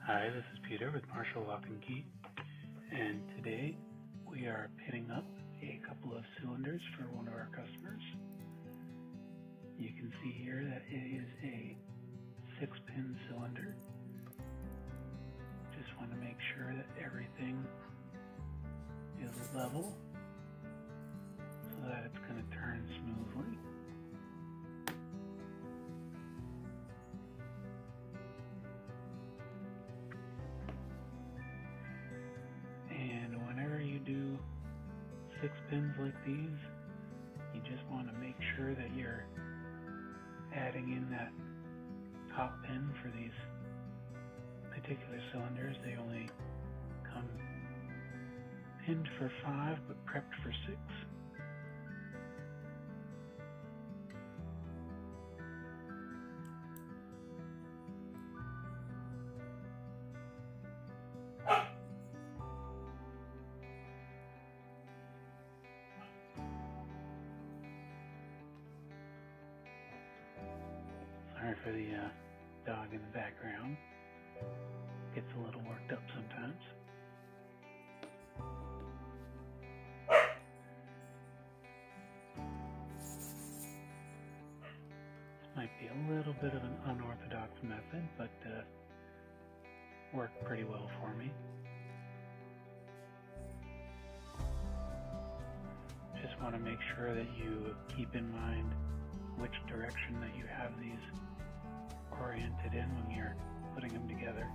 Hi, this is Peter with Marshall Lock and Key, and today we are pinning up a couple of cylinders for one of our customers. You can see here that it is a 6-pin cylinder. Just want to make sure that everything is level so that it's going to turn smoothly. And whenever you do 6 pins like these, you just want to make sure that you're adding in that top pin for these particular cylinders. They only come pinned for 5 but prepped for 6. Sorry for the dog in the background. Gets a little worked up sometimes. This might be a little bit of an unorthodox method, but worked pretty well for me. Just want to make sure that you keep in mind which direction that you have these oriented in when you're putting them together.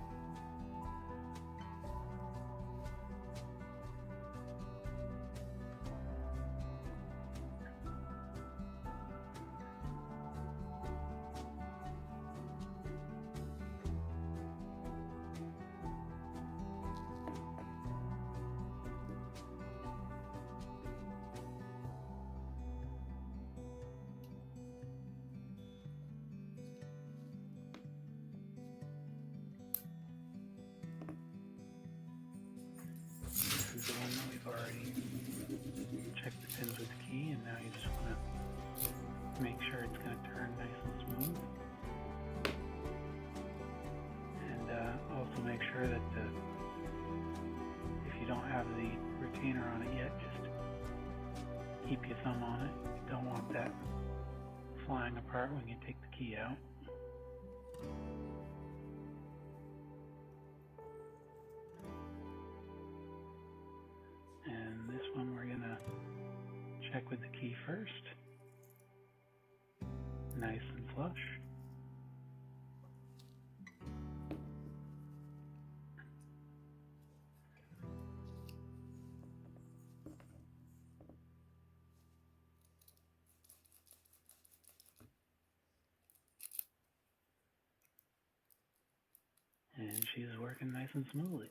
This is the one that we've already checked the pins with the key, and now you just want to make sure it's going to turn nice and smooth. And also make sure that if you don't have the retainer on it yet, just keep your thumb on it. You don't want that flying apart when you take the key out. And this one we're going to check with the key first. Nice and flush. And she's working nice and smoothly.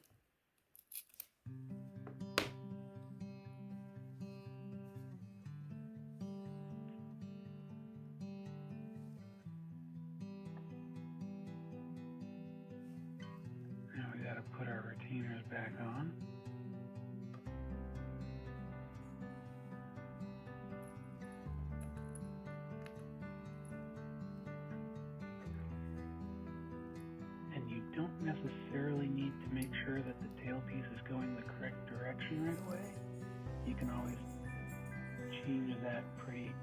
Now we got to put our retainers back on. And you don't necessarily need to make sure that the tailpiece is going the correct direction right away. You can always change that pretty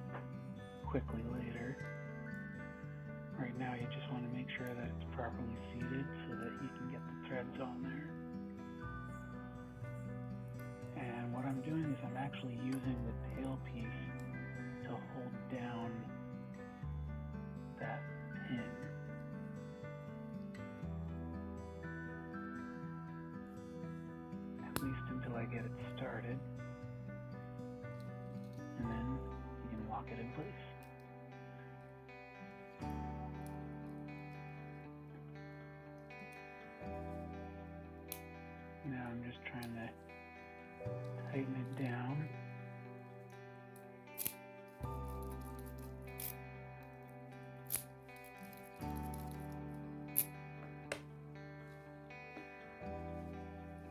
quickly later. Right now you just want to make sure that it's properly seated so that you can get the threads on there. And what I'm doing is I'm actually using the tailpiece to hold down that pin. At least until I get it started. And then you can lock it in place. Now I'm just trying to tighten it down.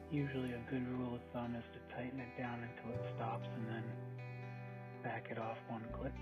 Usually a good rule of thumb is to tighten it down until it stops and then back it off one click.